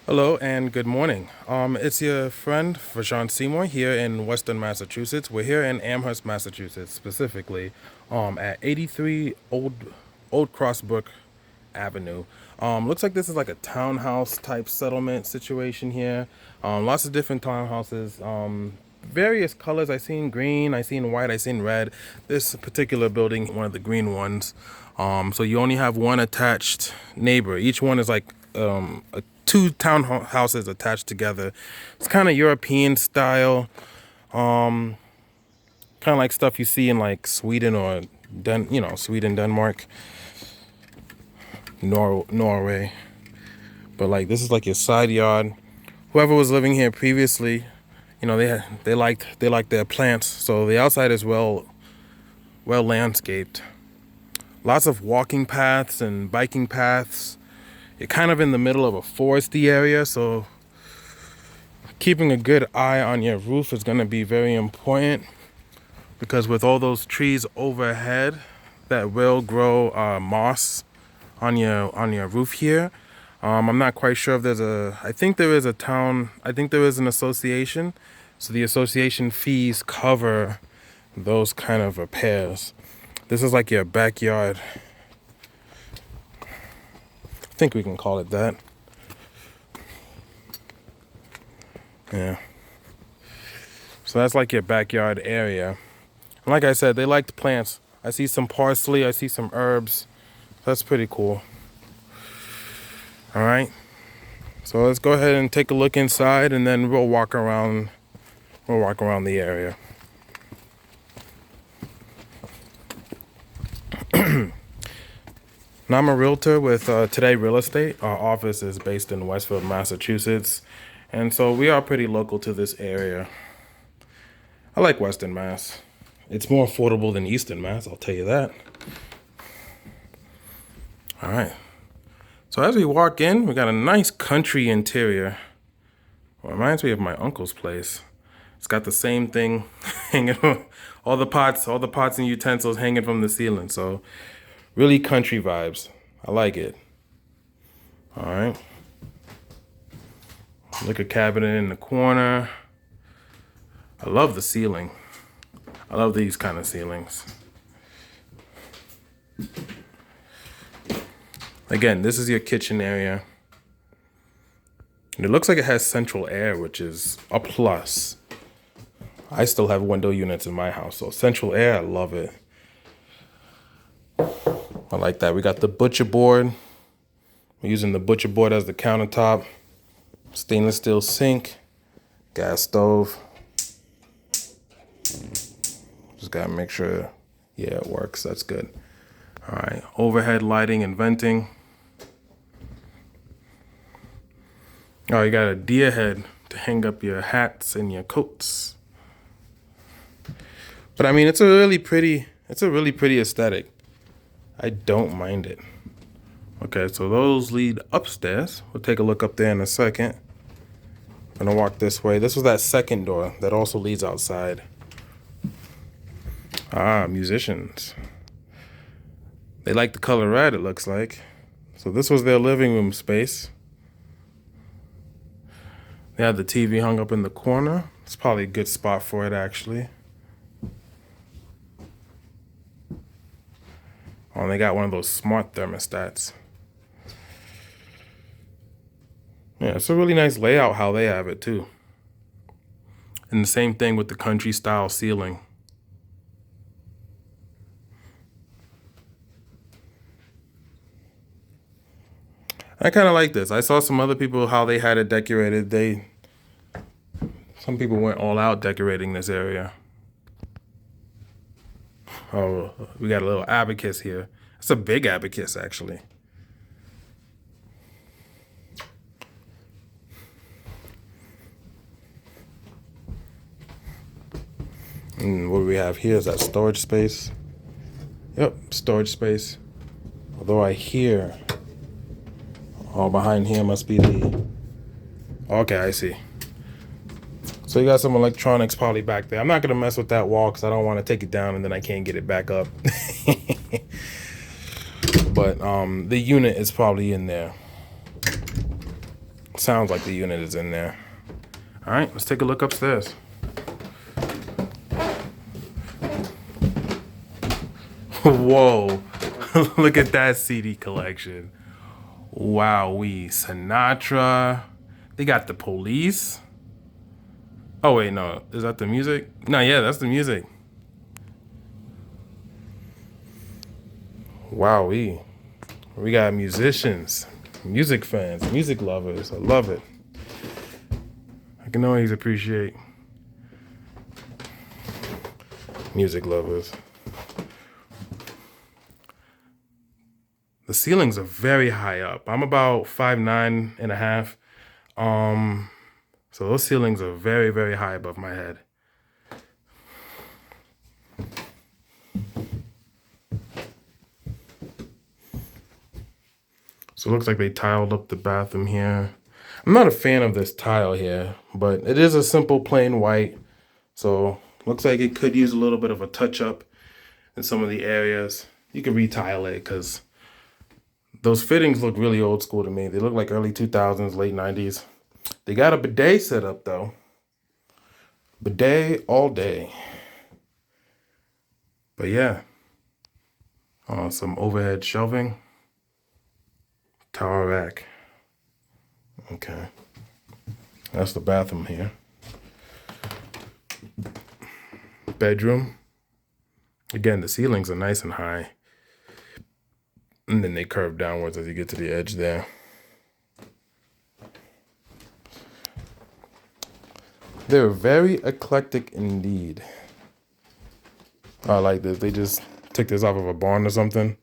Hello and good morning. It's your friend Vachaen Seymour here in Western Massachusetts. We're here in Amherst, Massachusetts, specifically at 83 Old Crossbrook Avenue. Looks like this is like a townhouse type settlement situation here. Lots of different townhouses. Various colors. I seen green, I seen white, I seen red. This particular building, one of the green ones. So you only have one attached neighbor. Each one is like two townhouses attached together. It's kind of European style, kind of like stuff you see in like Sweden or Sweden, Denmark, Norway. But like this is like your side yard. Whoever was living here previously, they liked their plants, so the outside is well landscaped. Lots of walking paths and biking paths. You're kind of in the middle of a foresty area, so keeping a good eye on your roof is going to be very important, because with all those trees overhead that will grow moss on your roof here. I'm not quite sure if I think there is an association, so the association fees cover those kind of repairs. This is like your backyard. I think we can call it that. Yeah. So that's like your backyard area. And like I said, they liked plants. I see some parsley, I see some herbs. That's pretty cool. All right. So let's go ahead and take a look inside, and then we'll walk around the area. Now, I'm a realtor with Today Real Estate. Our office is based in Westfield, Massachusetts, and so we are pretty local to this area. I like Western Mass. It's more affordable than Eastern Mass, I'll tell you that. All right. So as we walk in, we got a nice country interior. Well, it reminds me of my uncle's place. It's got the same thing hanging, all the pots and utensils hanging from the ceiling. So really country vibes. I like it. All right. Liquor cabinet in the corner. I love the ceiling. I love these kind of ceilings. Again, this is your kitchen area. And it looks like it has central air, which is a plus. I still have window units in my house, so central air, I love it. I like that. We got the butcher board. We're using the butcher board as the countertop. Stainless steel sink. Gas stove. Just gotta make sure, yeah, it works. That's good. All right, overhead lighting and venting. Oh, you got a deer head to hang up your hats and your coats. But I mean, it's a really pretty aesthetic. I don't mind it. Okay, so those lead upstairs. We'll take a look up there in a second. I'm gonna walk this way. This was that second door that also leads outside. Ah, musicians. They like the color red, it looks like. So this was their living room space. They had the TV hung up in the corner. It's probably a good spot for it, actually. Oh, and they got one of those smart thermostats. Yeah, it's a really nice layout how they have it, too. And the same thing with the country style ceiling. I kind of like this. I saw some other people how they had it decorated. Some people went all out decorating this area. Oh, we got a little abacus here. It's a big abacus, actually. And what we have here is that storage space. Yep, storage space. Although I hear, oh, behind here must be the, okay, I see. So you got some electronics probably back there. I'm not gonna mess with that wall because I don't want to take it down and then I can't get it back up. But the unit is probably in there. Sounds like the unit is in there. All right, let's take a look upstairs. Whoa, look at that CD collection. Wowee, Sinatra. They got the Police. Oh wait, no, is that the music? No, yeah, that's the music. Wowee. We got musicians, music fans, music lovers. I love it. I can always appreciate music lovers. The ceilings are very high up. I'm about 5'9.5". So those ceilings are very, very high above my head. So it looks like they tiled up the bathroom here. I'm not a fan of this tile here, but it is a simple plain white. So looks like it could use a little bit of a touch up in some of the areas. You can retile it because those fittings look really old school to me. They look like early 2000s, late 90s. They got a bidet set up though. Bidet all day. But yeah, some overhead shelving. Tower rack. Okay. That's the bathroom here. Bedroom. Again, the ceilings are nice and high. And then they curve downwards as you get to the edge there. They're very eclectic indeed. I like this. They just took this off of a barn or something.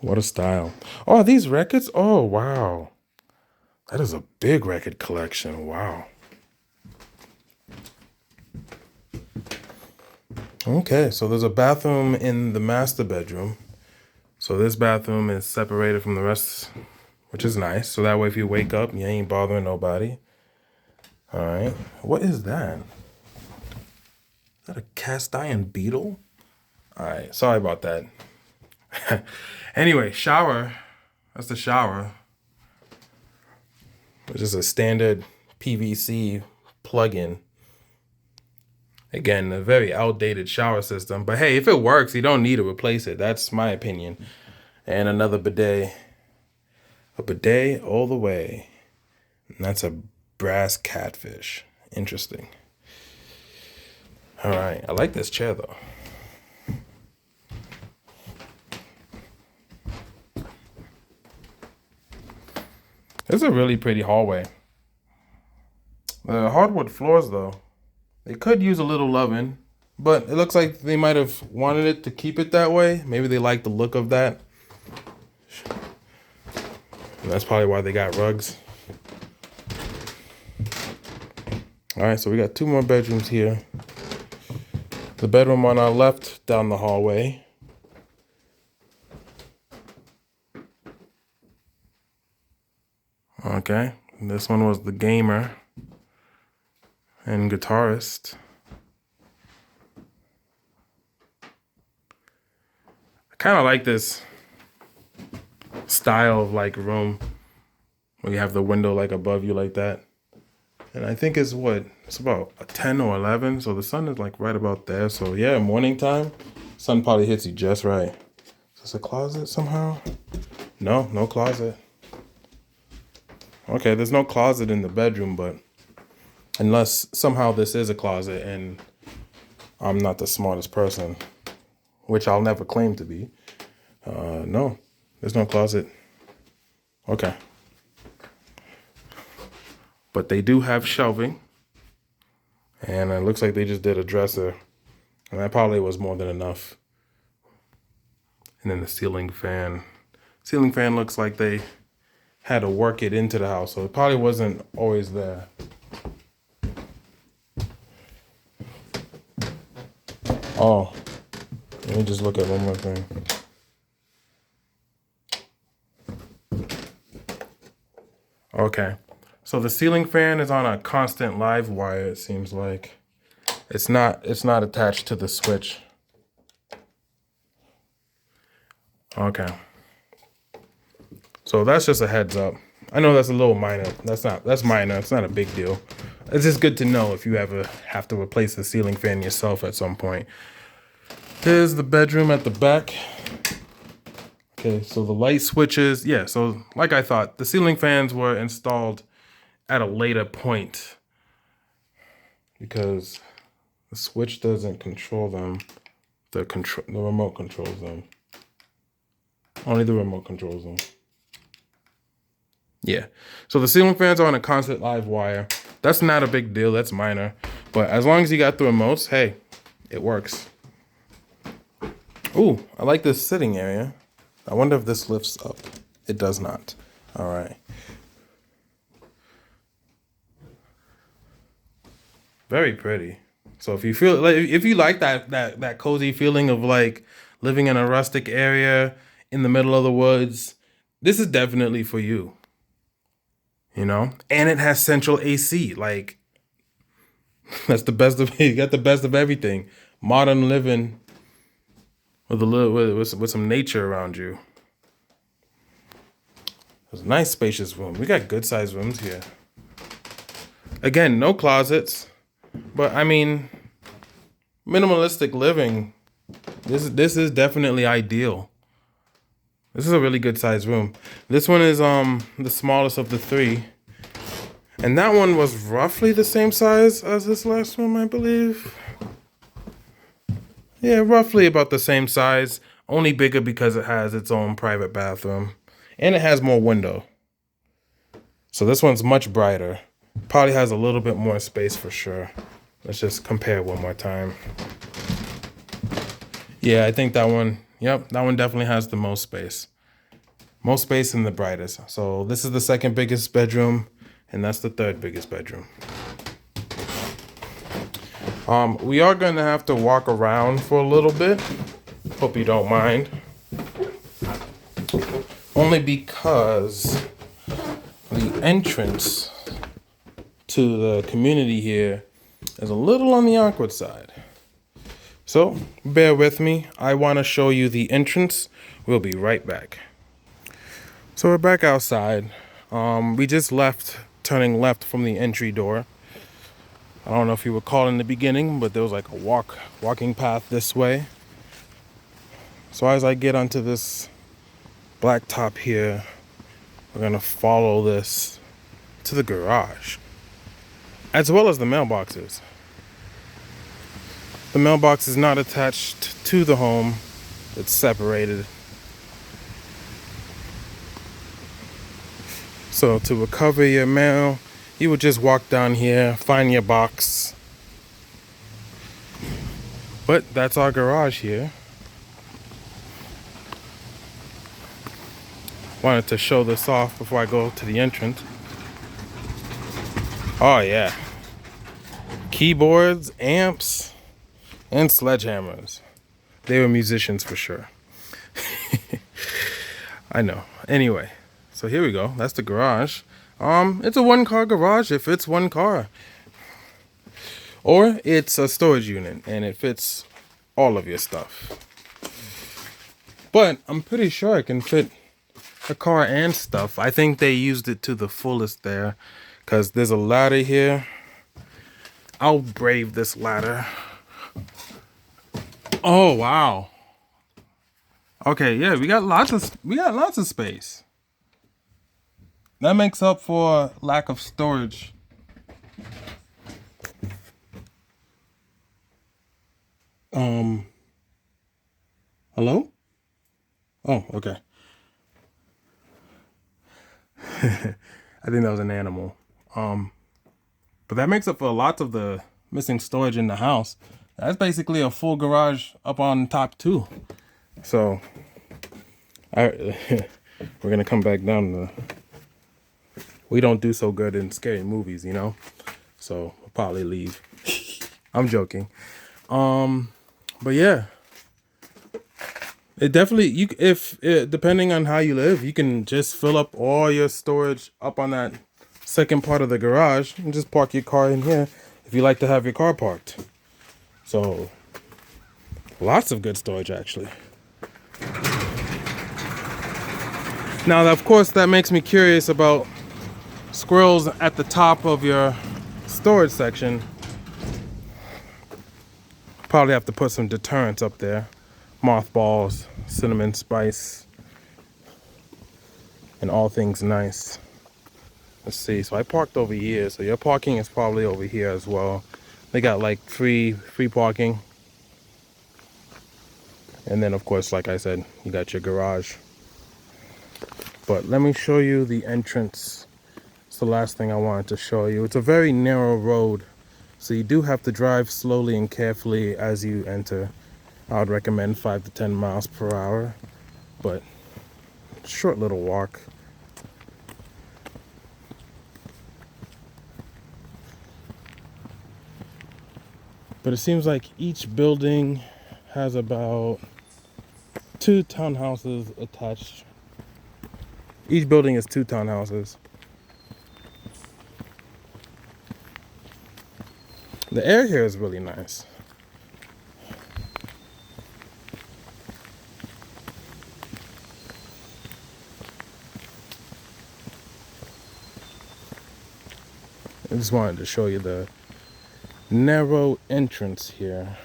What a style. Oh, are these records? Oh, wow. That is a big record collection. Wow. Okay, so there's a bathroom in the master bedroom. So this bathroom is separated from the rest, which is nice. So that way if you wake up, you ain't bothering nobody. All right. What is that? Is that a cast iron beetle? All right. Sorry about that. Anyway, shower. That's the shower. It's just a standard PVC plug-in. Again, a very outdated shower system. But hey, if it works, you don't need to replace it. That's my opinion. And another bidet. A bidet all the way. And that's a brass catfish. Interesting. All right. I like this chair, though. It's a really pretty hallway. The hardwood floors, though, they could use a little loving, but it looks like they might have wanted it to keep it that way. Maybe they like the look of that. And that's probably why they got rugs. All right, so we got two more bedrooms here. The bedroom on our left down the hallway. Okay, this one was the gamer and guitarist. I kind of like this style of like room where you have the window like above you like that. And I think it's what? It's about a 10 or 11. So the sun is like right about there. So yeah, morning time, sun probably hits you just right. Is this a closet somehow? No, no closet. Okay, there's no closet in the bedroom, but unless somehow this is a closet and I'm not the smartest person, which I'll never claim to be. No, there's no closet. Okay. But they do have shelving. And it looks like they just did a dresser. And that probably was more than enough. And then the ceiling fan. Ceiling fan looks like they had to work it into the house. So it probably wasn't always there. Oh, let me just look at one more thing. Okay, so the ceiling fan is on a constant live wire, it seems like. It's not attached to the switch. Okay. So that's just a heads up. I know that's a little minor. That's minor. It's not a big deal. It's just good to know if you ever have to replace the ceiling fan yourself at some point. Here's the bedroom at the back. Okay, so the light switches. Yeah, so like I thought, the ceiling fans were installed at a later point because the switch doesn't control them. The remote controls them. Only the remote controls them. Yeah. So the ceiling fans are on a constant live wire. That's not a big deal. That's minor. But as long as you got the remotes, hey, it works. Ooh, I like this sitting area. I wonder if this lifts up. It does not. All right. Very pretty. So if you feel like if you like that cozy feeling of like living in a rustic area in the middle of the woods, this is definitely for you. You know? And it has central AC. Like that's the best of you got the best of everything. Modern living with a little with some nature around you. It's a nice spacious room. We got good sized rooms here. Again, no closets. But I mean, minimalistic living, this is definitely ideal. This is a really good sized room. This one is the smallest of the three. And that one was roughly the same size as this last one, I believe. Yeah, roughly about the same size. Only bigger because it has its own private bathroom. And it has more window. So this one's much brighter. Probably has a little bit more space for sure. Let's just compare one more time. Yeah, I think that one, yep, that one definitely has the most space. Most space and the brightest. So this is the second biggest bedroom, and that's the third biggest bedroom. We are going to have to walk around for a little bit. Hope you don't mind. Only because the entrance to the community here is a little on the awkward side. So bear with me. I want to show you the entrance. We'll be right back. So we're back outside. We just left, turning left from the entry door. I don't know if you recall in the beginning, but there was like a walking path this way. So as I get onto this black top here, we're gonna follow this to the garage, as well as the mailboxes. The mailbox is not attached to the home, it's separated. So to recover your mail, you would just walk down here, find your box. But that's our garage here. Wanted to show this off before I go to the entrance. Oh yeah. Keyboards, amps, and sledgehammers. They were musicians for sure. I know. Anyway, so here we go. That's the garage. It's a one-car garage. It fits one car. Or it's a storage unit and it fits all of your stuff. But I'm pretty sure it can fit a car and stuff. I think they used it to the fullest there because there's a ladder here. I'll brave this ladder. Oh wow. Okay, yeah, we got lots of space. That makes up for lack of storage. Hello? Oh, okay. I think that was an animal. But that makes up for lots of the missing storage in the house. That's basically a full garage up on top too. So, we're gonna come back down to. We don't do so good in scary movies, you know. So we'll probably leave. I'm joking. But yeah. It definitely depending on how you live, you can just fill up all your storage up on that second part of the garage and just park your car in here if you like to have your car parked. So lots of good storage actually. Now, of course, that makes me curious about squirrels at the top of your storage section. Probably have to put some deterrents up there. Mothballs, cinnamon spice, and all things nice. Let's see, so I parked over here, so your parking is probably over here as well. They got like free parking. And then of course, like I said, you got your garage. But let me show you the entrance. It's the last thing I wanted to show you. It's a very narrow road, so you do have to drive slowly and carefully as you enter. I would recommend 5 to 10 miles per hour, but short little walk. But it seems like each building has about 2 townhouses attached. Each building is 2 townhouses. The air here is really nice. I just wanted to show you the narrow entrance here.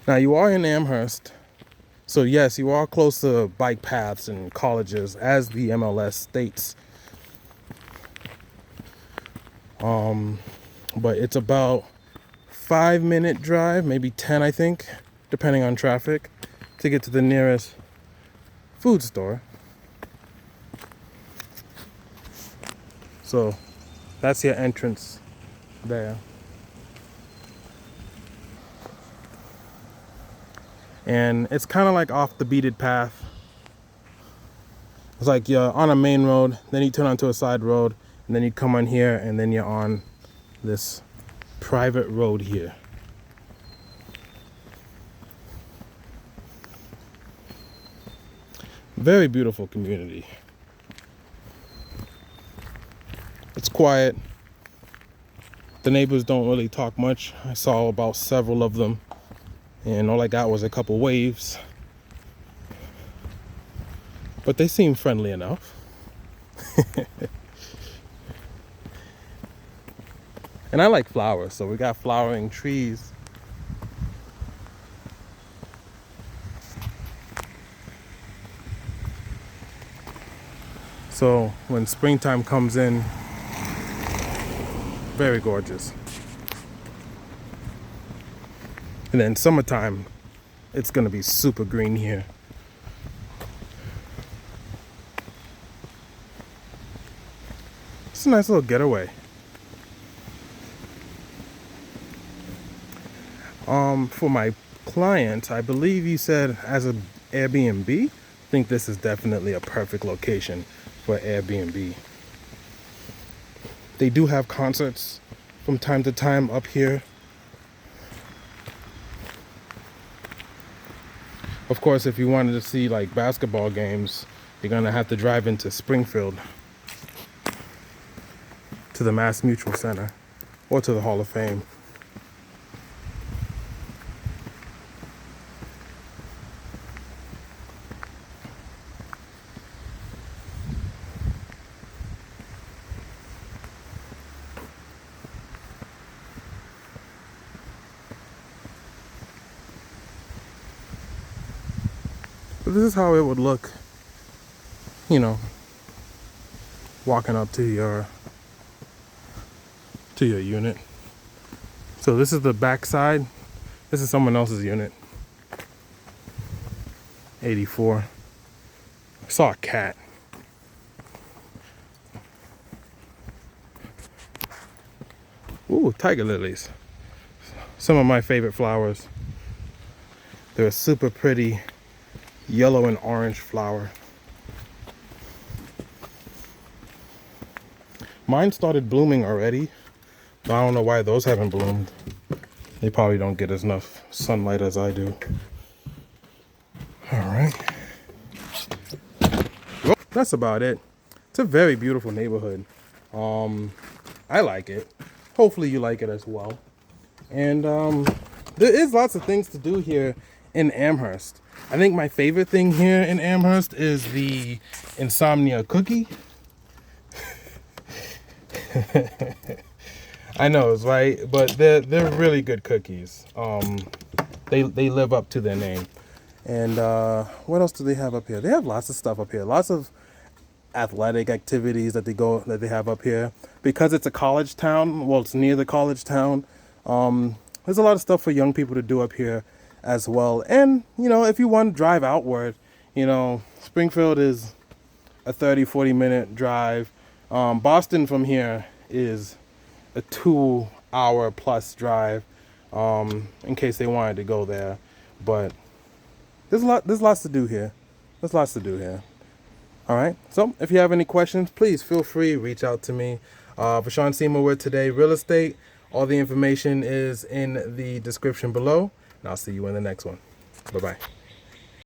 Now you are in Amherst, so yes, you are close to bike paths and colleges, as the MLS states. But it's about 5-minute drive, maybe 10, I think, depending on traffic, to get to the nearest food store. So that's your entrance there. And it's kind of like off the beaten path. It's like you're on a main road, then you turn onto a side road, and then you come on here, and then you're on this private road here. Very beautiful community. It's quiet. The neighbors don't really talk much. I saw about several of them, and all I got was a couple waves. But they seem friendly enough. And I like flowers, so we got flowering trees. So when springtime comes in, very gorgeous. And then summertime, it's gonna be super green here. It's a nice little getaway. For my client, I believe you said as an Airbnb, I think this is definitely a perfect location for Airbnb. They do have concerts from time to time up here. Of course, if you wanted to see like basketball games, you're gonna have to drive into Springfield to the Mass Mutual Center or to the Hall of Fame. But this is how it would look, you know, walking up to your unit. So this is the back side. This is someone else's unit. 84. I saw a cat. Ooh, tiger lilies. Some of my favorite flowers. They're a super pretty yellow and orange flower. Mine started blooming already, but I don't know why those haven't bloomed. They probably don't get as enough sunlight as I do. All right. Well, that's about it. It's a very beautiful neighborhood. I like it. Hopefully you like it as well. And there is lots of things to do here in Amherst. I think my favorite thing here in Amherst is the insomnia cookie. I know, it's right, but they're really good cookies. They live up to their name. And what else do they have up here? They have lots of stuff up here. Lots of athletic activities that they have up here. Because it's a college town, well, it's near the college town. There's a lot of stuff for young people to do up here as well. And, you know, if you want to drive outward, you know, Springfield is a 30-40 minute drive. Boston from here is a 2-hour plus drive, in case they wanted to go there. But there's lots to do here. There's lots to do here. All right. So if you have any questions, please feel free, reach out to me. Vachaen Seymour with Today Real Estate. All the information is in the description below. And I'll see you in the next one. Bye-bye.